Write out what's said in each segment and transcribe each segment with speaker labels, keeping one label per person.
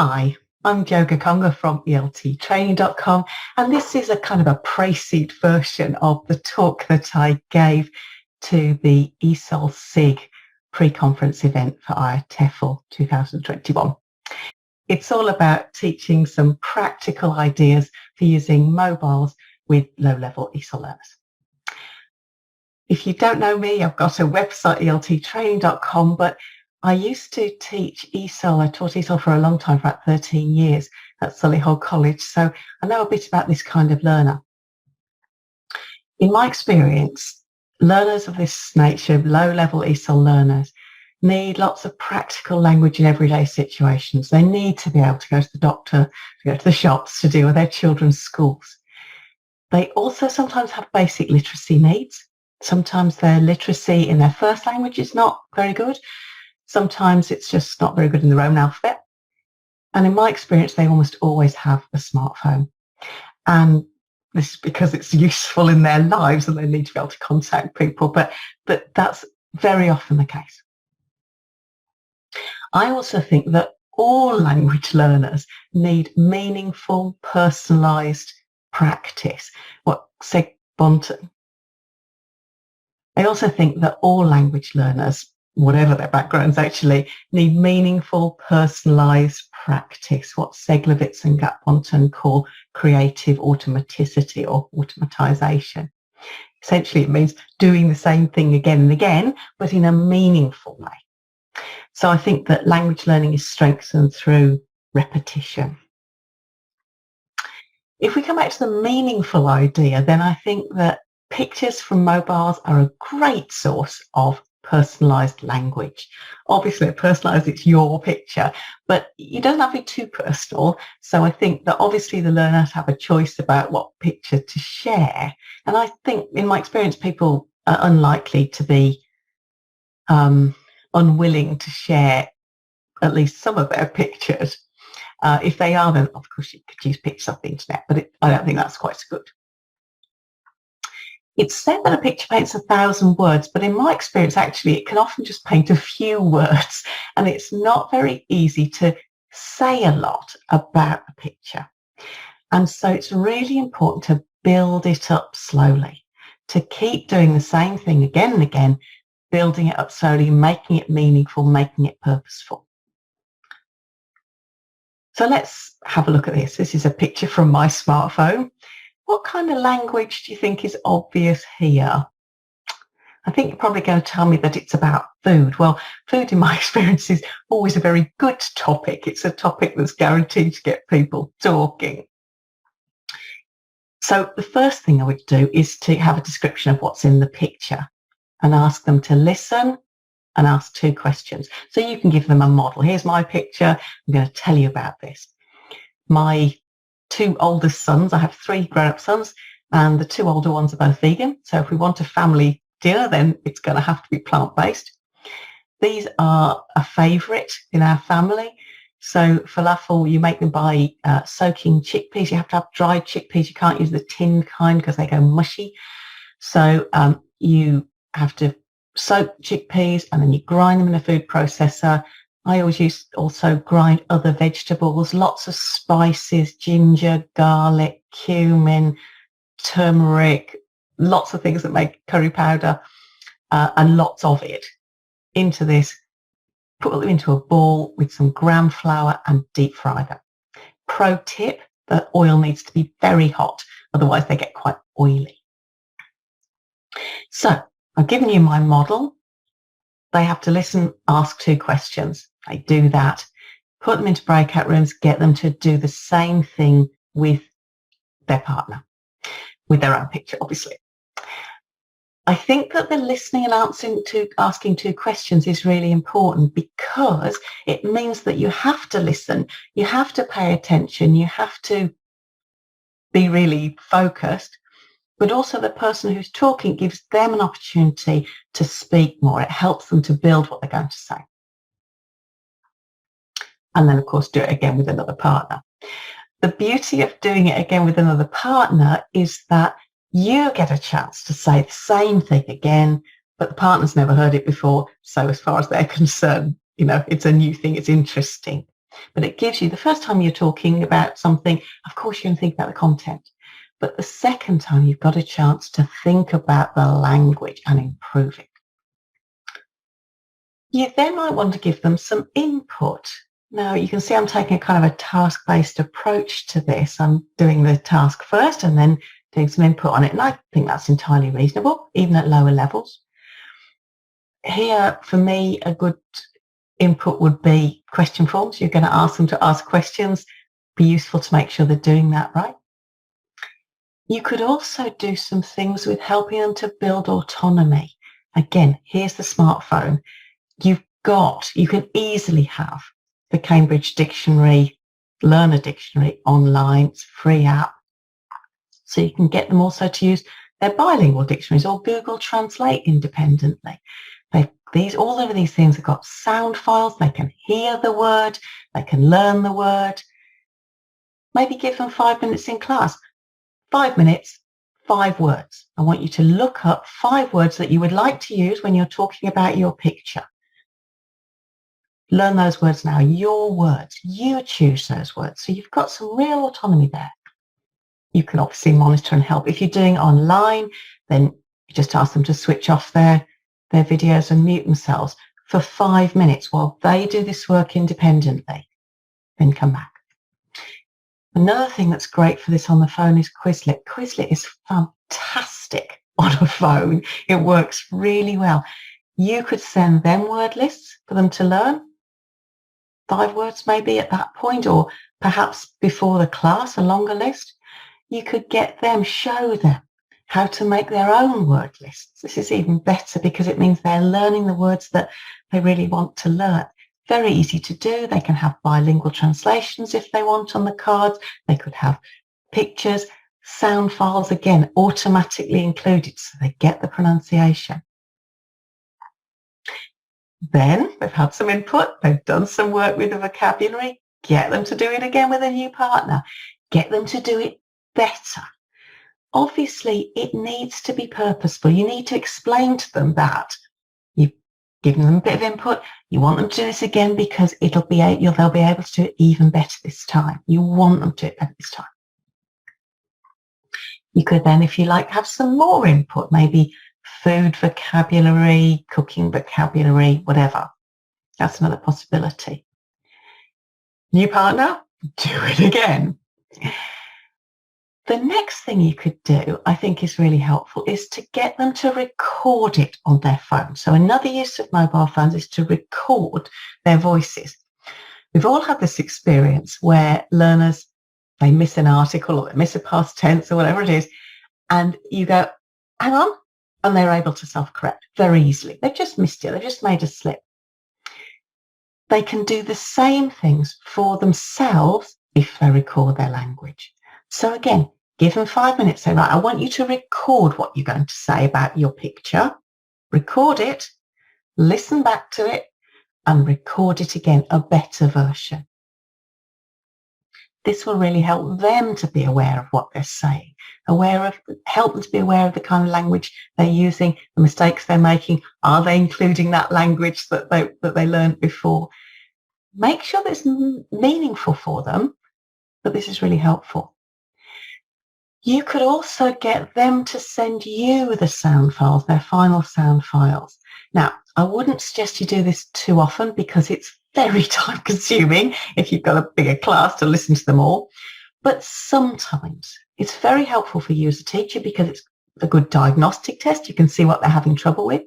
Speaker 1: Hi, I'm Jo Gakonga from elttraining.com, and this is a kind of a pre-seed version of the talk that I gave to the ESOL SIG pre-conference event for IATEFL 2021. It's all about teaching some practical ideas for using mobiles with low-level ESOL learners. If you don't know me, I've got a website, elttraining.com, but I used to teach ESOL. I taught ESOL for a long time, for about 13 years at Solihull College. So I know a bit about this kind of learner. In my experience, learners of this nature, low-level ESOL learners, need lots of practical language in everyday situations. They need to be able to go to the doctor, to go to the shops, to deal with their children's schools. They also sometimes have basic literacy needs. Sometimes their literacy in their first language is not very good. Sometimes it's just not very good in their own alphabet. And in my experience, they almost always have a smartphone. And this is because it's useful in their lives and they need to be able to contact people, but that's very often the case. I also think that all language learners need meaningful, personalised practice. I also think that all language learners, whatever their backgrounds, actually need meaningful, personalised practice, what Seglowitz and Gapponton call creative automaticity or automatisation. Essentially, it means doing the same thing again and again, but in a meaningful way. So I think that language learning is strengthened through repetition. If we come back to the meaningful idea, then I think that pictures from mobiles are a great source of personalised language. Obviously, personalised, it's your picture, but you don't have to be too personal. So I think that obviously the learners have a choice about what picture to share. And I think, in my experience, people are unlikely to be unwilling to share at least some of their pictures. If they are, then of course you could use pictures off the internet, but I don't think that's quite so good. It's said that a picture paints 1,000 words, but in my experience, actually, it can often just paint a few words, and it's not very easy to say a lot about a picture. And so it's really important to build it up slowly, to keep doing the same thing again and again, building it up slowly, making it meaningful, making it purposeful. So let's have a look at this. This is a picture from my smartphone. What kind of language do you think is obvious here? I think you're probably going to tell me that it's about food. Well, food, in my experience, is always a very good topic. It's a topic that's guaranteed to get people talking. So the first thing I would do is to have a description of what's in the picture and ask them to listen and ask 2 questions. So you can give them a model. Here's my picture. I'm going to tell you about this. My 2 oldest sons, I have 3 grown-up sons, and the 2 older ones are both vegan. So if we want a family dinner, then it's going to have to be plant-based. These are a favourite in our family. So falafel, you make them by soaking chickpeas. You have to have dried chickpeas. You can't use the tinned kind because they go mushy. So you have to soak chickpeas and then you grind them in a food processor. I always also grind other vegetables, lots of spices, ginger, garlic, cumin, turmeric, lots of things that make curry powder, and lots of it into this. Put them into a bowl with some gram flour and deep fry them. Pro tip, the oil needs to be very hot, otherwise they get quite oily. So I've given you my model. They have to listen, ask 2 questions. They do that, put them into breakout rooms, get them to do the same thing with their partner, with their own picture, obviously. I think that the listening and asking 2 questions is really important because it means that you have to listen, you have to pay attention, you have to be really focused, but also the person who's talking gives them an opportunity to speak more. It helps them to build what they're going to say. And then, of course, do it again with another partner. The beauty of doing it again with another partner is that you get a chance to say the same thing again, but the partner's never heard it before. So as far as they're concerned, it's a new thing. It's interesting. But it gives you, the first time you're talking about something, of course you're going to think about the content. But the second time you've got a chance to think about the language and improve it. You then might want to give them some input. Now you can see I'm taking a kind of a task-based approach to this. I'm doing the task first and then doing some input on it. And I think that's entirely reasonable, even at lower levels. Here, for me, a good input would be question forms. You're going to ask them to ask questions. Be useful to make sure they're doing that right. You could also do some things with helping them to build autonomy. Again, here's the smartphone. You can easily have the Cambridge Dictionary, Learner Dictionary online. It's a free app. So you can get them also to use their bilingual dictionaries or Google Translate independently. All of these things have got sound files. They can hear the word. They can learn the word. Maybe give them 5 minutes in class. 5 minutes, 5 words. I want you to look up 5 words that you would like to use when you're talking about your picture. Learn those words now, your words. You choose those words. So you've got some real autonomy there. You can obviously monitor and help. If you're doing it online, then you just ask them to switch off their videos and mute themselves for 5 minutes while they do this work independently. Then come back. Another thing that's great for this on the phone is Quizlet. Quizlet is fantastic on a phone. It works really well. You could send them word lists for them to learn. 5 words maybe at that point, or perhaps before the class, a longer list. You could show them how to make their own word lists. This is even better because it means they're learning the words that they really want to learn. Very easy to do. They can have bilingual translations if they want on the cards. They could have pictures, sound files, again, automatically included so they get the pronunciation. Then they've had some input. They've done some work with the vocabulary. Get them to do it again with a new partner. Get them to do it better. Obviously, it needs to be purposeful. You need to explain to them that you've given them a bit of input. You want them to do this again because they'll be able to do it even better this time. You want them to do it better this time. You could then, if you like, have some more input, maybe food vocabulary, cooking vocabulary, whatever. That's another possibility. New partner, do it again. The next thing you could do, I think is really helpful, is to get them to record it on their phone. So another use of mobile phones is to record their voices. We've all had this experience where learners, they miss an article or they miss a past tense or whatever it is, and you go, hang on, and they're able to self-correct very easily. They've just missed it. They've just made a slip. They can do the same things for themselves if they record their language. So again, give them 5 minutes. Say, right, I want you to record what you're going to say about your picture. Record it, listen back to it, and record it again, a better version. This will really help them to be aware of what they're saying, help them to be aware of the kind of language they're using, the mistakes they're making. Are they including that language that they learned before? Make sure that it's meaningful for them, but this is really helpful. You could also get them to send you the sound files, their final sound files. Now, I wouldn't suggest you do this too often because it's very time consuming if you've got a bigger class to listen to them all. But sometimes it's very helpful for you as a teacher because it's a good diagnostic test. You can see what they're having trouble with.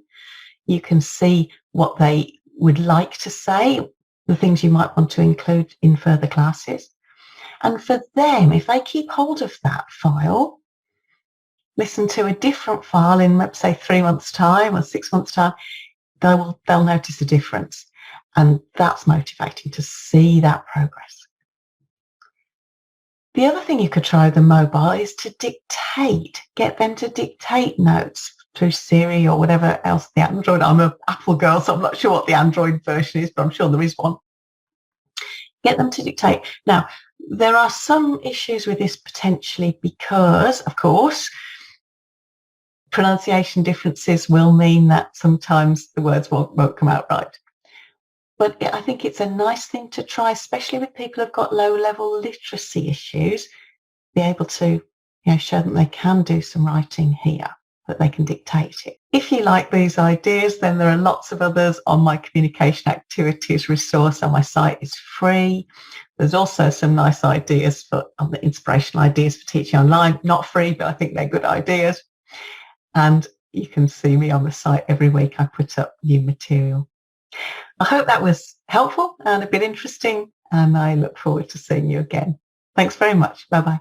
Speaker 1: You can see what they would like to say, the things you might want to include in further classes. And for them, if they keep hold of that file, listen to a different file in, let's say, 3 months' time or 6 months' time, they'll notice a difference. And that's motivating to see that progress. The other thing you could try with the mobile is to dictate, get them to dictate notes through Siri or whatever else the Android. I'm an Apple girl, so I'm not sure what the Android version is, but I'm sure there is one. Get them to dictate. Now, there are some issues with this potentially because, of course, pronunciation differences will mean that sometimes the words won't come out right. But I think it's a nice thing to try, especially with people who've got low-level literacy issues, be able to show them they can do some writing here, that they can dictate it. If you like these ideas, then there are lots of others on my communication activities resource on my site. It's free. There's also some nice ideas for the inspirational ideas for teaching online. Not free, but I think they're good ideas. And you can see me on the site every week. I put up new material. I hope that was helpful and a bit interesting, and I look forward to seeing you again. Thanks very much. Bye-bye.